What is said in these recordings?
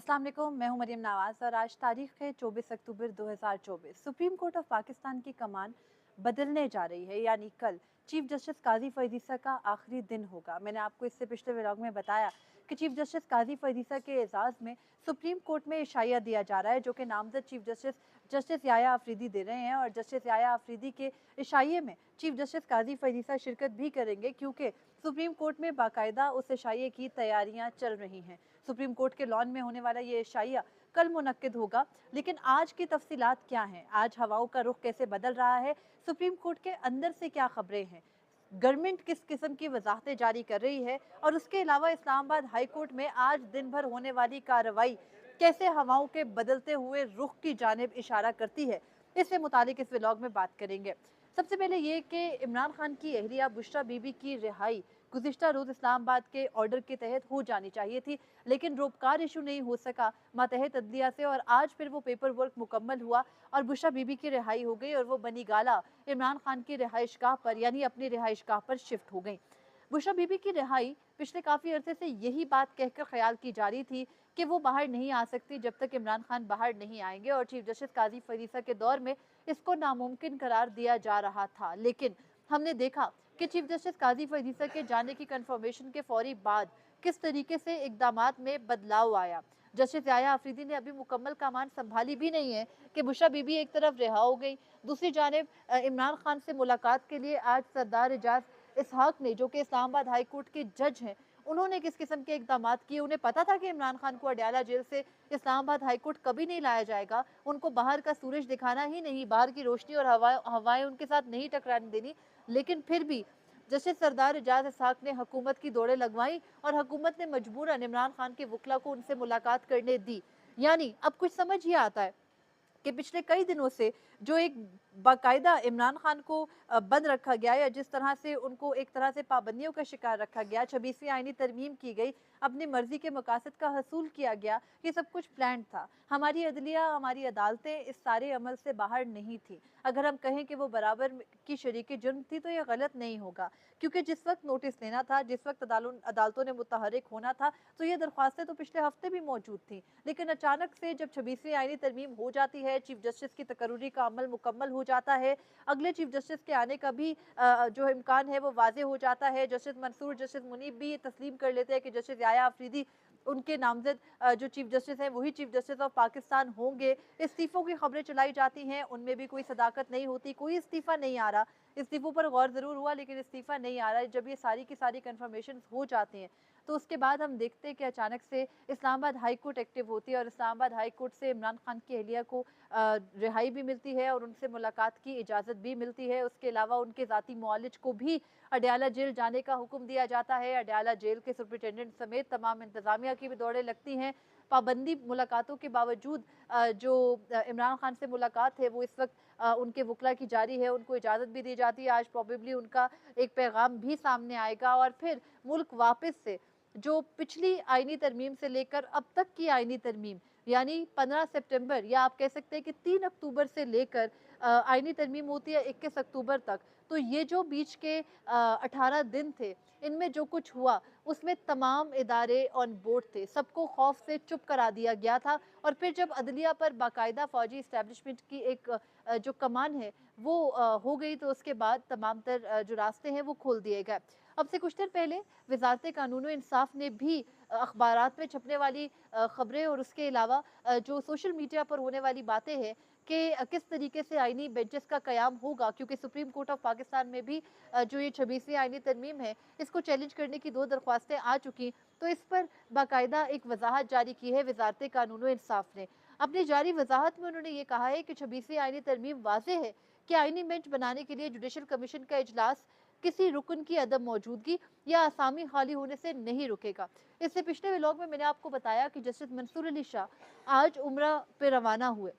अस्सलाम वालेकुम, मैं हूं मरियम नवाज़ और आज तारीख है 24 अक्टूबर 2024। सुप्रीम कोर्ट ऑफ पाकिस्तान की कमान बदलने जा रही है, यानी कल चीफ जस्टिस काजी फरीद ईसा का आखिरी दिन होगा। मैंने आपको इससे पिछले व्लॉग में बताया कि चीफ जस्टिस काजी फरीद ईसा के एजाज़ में सुप्रीम कोर्ट में इशाया दिया जा रहा है, जो कि नामजद चीफ जस्टिस जस्टिस याया अफरीदी दे रहे हैं। और जस्टिस याया अफरीदी के इशाये में चीफ जस्टिस काजी फरीद ईसा शिरकत भी करेंगे, क्योंकि सुप्रीम कोर्ट में बाकायदा उस इशाये की तैयारियां चल रही हैं। सुप्रीम कोर्ट के लॉन में होने वाला ये इशाया कल मुनक्किद होगा, लेकिन आज की तफसीलात क्या हैं, आज हवाओं का रुख कैसे बदल रहा है, सुप्रीम कोर्ट के अंदर से क्या खबरें हैं, गवर्नमेंट किस किस्म की वजाहतें जारी कर रही है, और उसके अलावा इस्लामाबाद हाई कोर्ट में आज दिन भर होने वाली कार्रवाई कैसे हवाओं के बदलते हुए रुख की जानिब इशारा करती है, इससे मुतालिक इस व्लॉग में बात करेंगे। सबसे पहले ये कि इमरान खान की अहलिया बुशरा बीबी की रिहाई गुज़िश्ता रोज़ इस्लामाबाद के ऑर्डर के तहत हो जानी चाहिए थी, लेकिन रोपकार इशू नहीं हो सका मातहत अदलिया से, और आज फिर वो पेपर वर्क मुकम्मल हुआ और बुशरा बीबी की रिहाई हो गई और वो बनी गाला इमरान खान की रिहाइशगाह पर यानी अपनी रिहाइशगाह पर शिफ्ट हो गई। बुशरा बीबी की रिहाई पिछले काफ़ी अरसे से यही बात कहकर ख्याल की जा रही थी कि वो बाहर नहीं आ सकती जब तक इमरान खान बाहर नहीं आएंगे, और चीफ जस्टिस काजी फरीसा के दौर में इसको नामुमकिन करार दिया जा रहा था। लेकिन हमने देखा कि चीफ जस्टिस काजी फरीसा के जाने की कंफर्मेशन के फौरी बाद किस तरीके से इकदामात में बदलाव आया। जस्टिस याया अफरीदी ने अभी मुकम्मल कमान संभाली भी नहीं है कि बुशरा बीबी एक तरफ रिहा हो गई, दूसरी जानिब इमरान खान से मुलाकात के लिए आज सरदार एजाज इसहाक ने, जो कि इस्लामाबाद हाई कोर्ट के जज हैं, उन्होंने किस किस्म के इकदाम किए। उन्हें पता था कि इमरान खान को अडयाला जेल से इस्लामाबाद हाई कोर्ट कभी नहीं लाया जाएगा, उनको बाहर का सूरज दिखाना ही नहीं, बाहर की रोशनी और हवाएं उनके साथ नहीं टकराने देनी। लेकिन फिर भी जस्टिस सरदार एजाज इसहाक ने हुकूमत की दौड़ें लगवाई और हुकूमत ने मजबूरन इमरान खान के वकला को उनसे मुलाकात करने दी। यानी अब कुछ समझ ही आता है कि पिछले कई दिनों से जो एक बाकायदा इमरान खान को बंद रखा गया, या जिस तरह से उनको एक तरह से पाबंदियों का शिकार रखा गया, 26वीं आईनी तरमीम की गई, अपनी मर्जी के मकासद का हसूल किया गया, ये सब कुछ प्लान था। हमारी अदलिया, हमारी अदालतें इस सारे अमल से बाहर नहीं थी। अगर हम कहें कि वो बराबर की शरीक जुर्म थी तो ये गलत नहीं होगा, क्योंकि जिस वक्त नोटिस लेना था, जिस वक्त अदालतों ने मुतहरिक होना था, तो ये दरख्वास्तें तो पिछले हफ्ते भी मौजूद थी। लेकिन अचानक से जब 26वीं आईनी तरमीम हो जाती है, चीफ जस्टिस की तकर्री का अमल मुकम्मल हो जाता है, अगले चीफ जस्टिस के आने का भी जो इम्कान है वो वाजे हो जाता है। जस्टिस मंसूर, जस्टिस मुनीब भी ये तस्लीम कर लेते हैं कि जस्टिस याया अफरीदी उनके नामजद जो चीफ जस्टिस हैं वही चीफ जस्टिस ऑफ पाकिस्तान होंगे। इस्तीफ़ों की खबरें चलाई जाती हैं, उनमें भी कोई सदाकत नहीं होती, कोई इस्तीफ़ा नहीं आ रहा। इस्तीफ़ों पर गौर ज़रूर हुआ, लेकिन इस्तीफ़ा नहीं आ रहा है। जब ये सारी की सारी कन्फर्मेशन हो जाती हैं, तो उसके बाद हम देखते हैं कि अचानक से इस्लामाबाद हाई कोर्ट एक्टिव होती है और इस्लामाबाद हाई कोर्ट से इमरान खान की अहलिया को रिहाई भी मिलती है और उनसे मुलाकात की इजाज़त भी मिलती है। उसके अलावा उनके ज़ाती मुआलिज को भी अडयाला जेल जाने का हुक्म दिया जाता है। अडयाला जेल के सुपरिटेंडेंट समेत तमाम इंतज़ामिया की भी दौड़ें लगती हैं। पाबंदी मुलाकातों के बावजूद जो इमरान खान से मुलाकात है वो इस वक्त उनके वकला की जारी है, उनको इजाज़त भी दी जाती है। आज प्रॉबेबली उनका एक पैगाम भी सामने आएगा और फिर मुल्क वापस से जो पिछली आईनी तरमीम से लेकर अब तक की आईनी तरमीम, यानी 15 सितंबर या आप कह सकते हैं कि 3 अक्टूबर से लेकर आईनी तरमीम होती है 21 अक्टूबर तक, तो ये जो बीच के 18 दिन थे, इनमें जो कुछ हुआ उसमें तमाम इदारे ऑन बोर्ड थे, सबको खौफ से चुप करा दिया गया था। और फिर जब अदलिया पर बाकायदा फौजी इस्टेब्लिशमेंट की एक जो कमान है वो हो गई, तो उसके बाद तमाम तर जो रास्ते हैं वो खोल दिए गए। अब से कुछ दिन पहले वजारत कानून व इंसाफ ने भी अखबारात में छपने वाली खबरें और उसके अलावा जो सोशल मीडिया पर होने वाली बातें हैं कि किस तरीके से आईनी बेंचेस का क़याम होगा, क्योंकि सुप्रीम कोर्ट ऑफ पाकिस्तान में भी जो ये 26वीं आईनी तरमीम है इसको चैलेंज करने की 2 दरख्वास्तें आ चुकी, तो इस पर बाकायदा एक वजाहत जारी की है वजारत कानून व इंसाफ ने। अपनी जारी वजाहत में उन्होंने ये कहा है कि 26वीं आईनी तरमीम वाज़ेह है कि आईनी बेंच बनाने के लिए जुडिशल कमीशन का इजलास किसी रुकन की अदम मौजूदगी या असामी खाली होने से नहीं रुकेगा। इससे पिछले व्लॉग में मैंने आपको बताया कि जस्टिस मंसूर अली शाह आज उम्रा पे रवाना हुए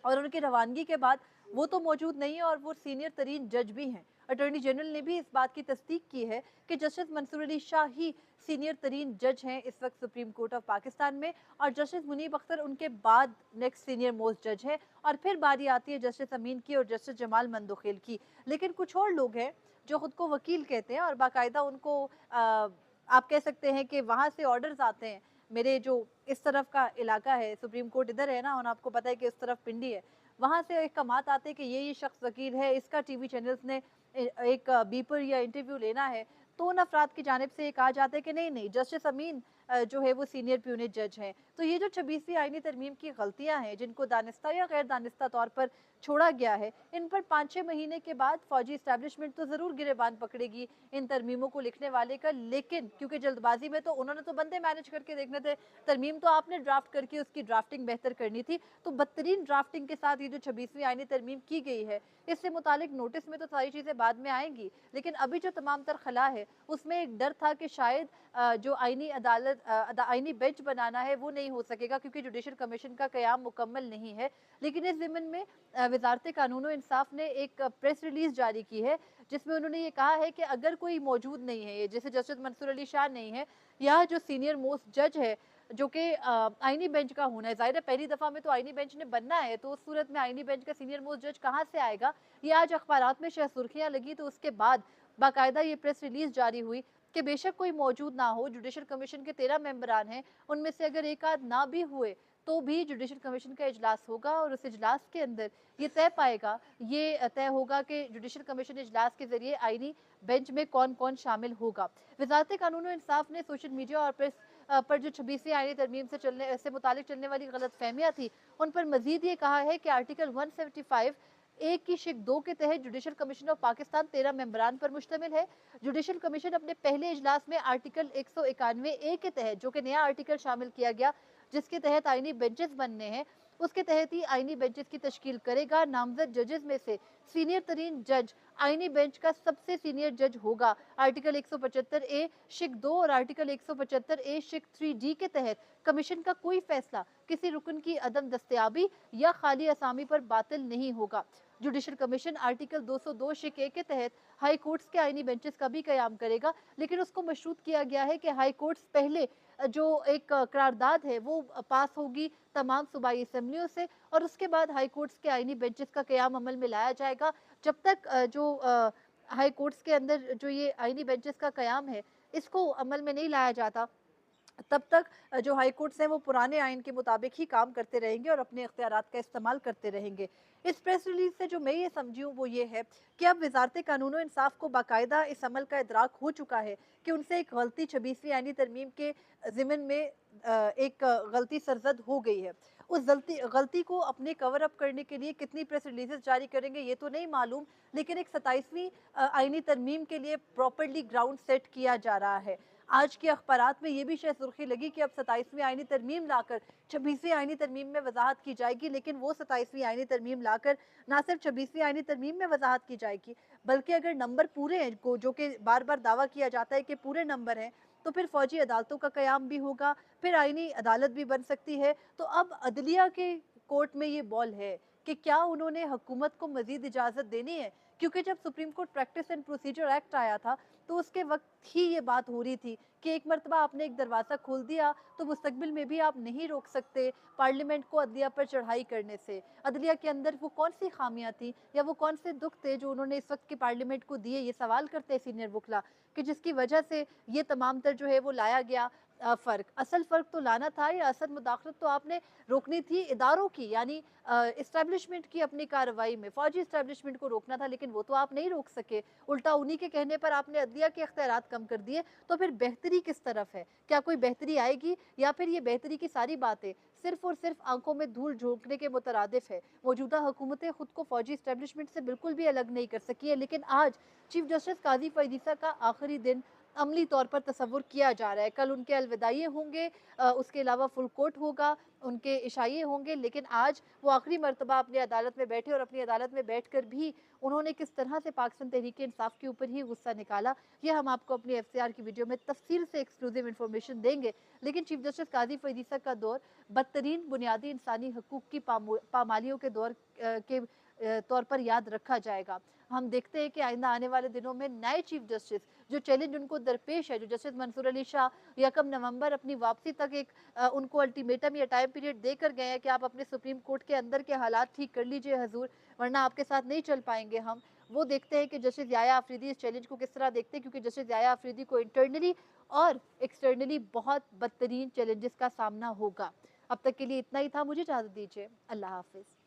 और उनकी रवानगी के बाद वो तो मौजूद नहीं है और वो सीनियर तरीन जज भी हैं। अटॉर्नी जनरल ने भी इस बात की तस्दीक की है कि जस्टिस मंसूर अली शाह ही सीनियर तरीन जज हैं इस वक्त सुप्रीम कोर्ट ऑफ पाकिस्तान में, और जस्टिस मुनीब अख्तर उनके बाद नेक्स्ट सीनियर मोस्ट जज है, और फिर बारी आती है जस्टिस अमीन की और जस्टिस जमाल मंदोखेल की। लेकिन कुछ और लोग हैं जो खुद को वकील कहते हैं और बाकायदा उनको आप कह सकते हैं कि वहाँ से ऑर्डर्स आते हैं मेरे जो इस तरफ का इलाका है, सुप्रीम कोर्ट इधर है ना, और आपको पता है कि इस तरफ पिंडी है, वहाँ से एक कमात आते हैं कि ये शख्स वकील है, इसका टीवी चैनल्स ने एक बीपर या इंटरव्यू लेना है, तो उन अफराद की जानिब से ये कहा जाता है कि नहीं नहीं, जस्टिस अमीन जो है वो सीनियर प्यूनेट जज हैं। तो ये जो 26वीं आईनी तरमीम की गलतियां हैं, जिनको दानिस्ता या गैर दानिस्ता तौर पर छोड़ा गया है, इन पर 5-6 महीने के बाद फौजी इस्टेब्लिशमेंट तो ज़रूर गिरेबान पकड़ेगी इन तरमीमों को लिखने वाले का, लेकिन क्योंकि जल्दबाजी में तो उन्होंने तो बंदे मैनेज करके देखने थे, तरमीम तो आपने ड्राफ्ट करके उसकी ड्राफ्टिंग बेहतर करनी थी, तो बदतरीन ड्राफ्टिंग के साथ ये जो 26वीं आईनी तरमीम की गई है, इससे मुतालिक नोटिस में तो सारी चीज़ें बाद में आएंगी, लेकिन अभी जो तमाम तर खला है उसमें एक डर था कि शायद जो आईनी अदालत आईनी बेंच बनाना है वो नहीं हो सकेगा, क्योंकि जुडिशल कमीशन का क़याम मुकम्मल नहीं है। लेकिन इस ज़िमन में वज़ारत कानून व इंसाफ ने एक प्रेस रिलीज़ जारी की है, जिसमें उन्होंने ये कहा है कि अगर कोई मौजूद नहीं है, जैसे जस्टिस मंसूर अली शाह नहीं है, या जो सीनियर मोस्ट जज है जो कि आईनी बेंच का होना है, ज़ाहिर है पहली दफ़ा में तो आईनी बेंच ने बनना है, तो उस सूरत में आईनी बेंच का सीनियर मोस्ट जज कहाँ से आएगा, ये आज अखबारात में शायद सुर्खियाँ लगी, तो उसके बाद बाकायदा ये प्रेस रिलीज़ जारी हुई कि बेशक कोई मौजूद ना हो, जुडिशल कमीशन के 13 मेंबरान हैं, उनमें से अगर एक आध ना भी हुए तो भी जुडिशल कमीशन का इजलास होगा, और उस इजलास के अंदर ये तय होगा कि जुडिशल कमीशन इजलास के जरिए आईनी बेंच में कौन कौन शामिल होगा। वजारत कानून और इंसाफ ने सोशल मीडिया और प्रेस पर जो 26वीं आईनी तरमीम से मुतालिक चलने वाली गलत फहमियाँ थी, उन पर मजीद ये कहा है कि आर्टिकल 175 एक की शिक 2 के तहत जुडिशल कमीशन ऑफ पाकिस्तान 13 मेंबरान पर मुश्तमिल है। जुडिशल कमीशन अपने पहले इजलास में आर्टिकल 191 ए के तहत, जो कि नया आर्टिकल शामिल किया गया जिसके तहत आईनी बेंचेस बनने हैं, उसके तहत ही आईनी बेंचेस की तश्कील करेगा। नामजद जजेस में से सीनियर तरीन जज आईनी बेंच का सबसे सीनियर जज होगा। आर्टिकल 175 ए शिक 2 और आर्टिकल 175 ए शिक 3 डी के तहत कमीशन का कोई फैसला किसी रुकन की अदम दस्तयाबी या खाली असामी पर बातिल नहीं होगा। जुडिशल कमीशन आर्टिकल 202 शिक ए के तहत हाई कोर्ट्स के आईनी बेंचेस का भी कयाम करेगा, लेकिन उसको मशरूत किया गया है कि हाई कोर्ट्स पहले जो एक करारदाद है वो पास होगी तमाम सूबाई असम्बलियों से, और उसके बाद हाई कोर्ट्स के आईनी बेंचेस का कयाम अमल में लाया जाएगा। जब तक जो हाई कोर्ट्स के अंदर जो ये आईनी बेंचेस का कयाम है इसको अमल में नहीं लाया जाता, तब तक जो हाई कोर्ट्स हैं वो पुराने आइन के मुताबिक ही काम करते रहेंगे और अपने इख्तियारात का इस्तेमाल करते रहेंगे। इस प्रेस रिलीज से जो मैं ये समझी हूँ वो ये है कि अब वजारत कानून और इंसाफ को बाकायदा इस अमल का इदराक हो चुका है कि उनसे एक गलती 26वीं आईनी तरमीम के ज़िमन में एक गलती सरजद हो गई है। उस गलती को अपने कवर अप करने के लिए कितनी प्रेस रिलीजेस जारी करेंगे ये तो नहीं मालूम, लेकिन एक 27वीं आईनी तरमीम के लिए प्रॉपरली ग्राउंड सेट किया जा रहा है। आज के अखबारात में ये भी शायद सुर्खी लगी कि अब 27वीं आईनी तरमीम लाकर 26वीं आईनी तरमीम में वजाहत की जाएगी, लेकिन वो 27वीं आईनी तरमीम लाकर ना सिर्फ 26वीं आईनी तरमीम में वजाहत की जाएगी, बल्कि अगर नंबर पूरे हैं को जो कि बार बार दावा किया जाता है कि पूरे नंबर हैं, तो फिर फौजी अदालतों का कयाम भी होगा, फिर आईनी अदालत भी बन सकती है। तो अब अदलिया के कोर्ट में ये बॉल है कि क्या उन्होंने हुकूमत को मजीद इजाज़त देनी है, क्योंकि जब supreme court practice and procedure act आया था तो उसके वक्त ही ये बात हो रही थी कि एक मरतबा आपने एक दरवाज़ा खोल दिया तो मुस्तकबिल में भी आप नहीं रोक सकते पार्लियामेंट को अदलिया पर चढ़ाई करने से। अदलिया के अंदर वो कौन सी खामियां थी या वो कौन से दुख थे जो उन्होंने इस वक्त की पार्लियामेंट को दिए, ये सवाल करते हैं सीनियर वकला, कि जिसकी वजह से ये तमाम तर जो है वो लाया गया फ़र्क। असल फ़र्क तो लाना था या असल मुदाखलत तो आपने रोकनी थी इदारों की, यानी इस्टेब्लिशमेंट की अपनी कार्रवाई में, फौजी इस्टेब्लिशमेंट को रोकना था, लेकिन वो तो आप नहीं रोक सके। उल्टा उन्हीं के कहने पर आपने अदलिया के इख्तियारात कम कर दिए। तो फिर बेहतरी किस तरफ है? क्या कोई बेहतरी आएगी, या फिर ये बेहतरी की सारी बातें सिर्फ और सिर्फ आंखों में धूल झोंकने के मुतरादिफ है? मौजूदा हुकूमतें खुद को फौजी इस्टेब्लिशमेंट से बिल्कुल भी अलग नहीं कर सकी है, लेकिन आज चीफ जस्टिस काजी फईद ईसा का आखिरी दिन अमली तौर पर तस्वुर किया जा रहा है। कल उनके अलविदाई होंगे, उसके अलावा फुल कोर्ट होगा, उनके इशाइये होंगे, लेकिन आज वो आखिरी मरतबा अपनी अदालत में बैठे और अपनी अदालत में बैठकर भी उन्होंने किस तरह से पाकिस्तान तहरीक इंसाफ के ऊपर ही गुस्सा निकाला, ये हम आपको अपनी FCR की वीडियो में तफसील से एक्सक्लूसिव इन्फॉर्मेशन देंगे। लेकिन चीफ जस्टिस काजी फईद ईसा का दौर बदतरीन बुनियादी इंसानी हकूक की पामालियों के दौर के तौर पर याद रखा जाएगा। हम देखते हैं कि आइंदा आने वाले दिनों में नए चीफ जस्टिस जो चैलेंज उनको दरपेश है, जो जस्टिस मंसूर अली शाह 1 नवंबर अपनी वापसी तक एक उनको अल्टीमेटम या टाइम पीरियड देकर गए हैं कि आप अपने सुप्रीम कोर्ट के अंदर के हालात ठीक कर लीजिए हजूर, वरना आपके साथ नहीं चल पाएंगे हम। वो देखते हैं कि जस्टिस याया अफरीदी इस चैलेंज को किस तरह देखते हैं, क्योंकि जस्टिस याया अफरीदी को इंटरनली और एक्सटर्नली बहुत बदतरीन चैलेंजेस का सामना होगा। अब तक के लिए इतना ही था, मुझे इजाज़त दीजिए। अल्लाह हाफ़िज़।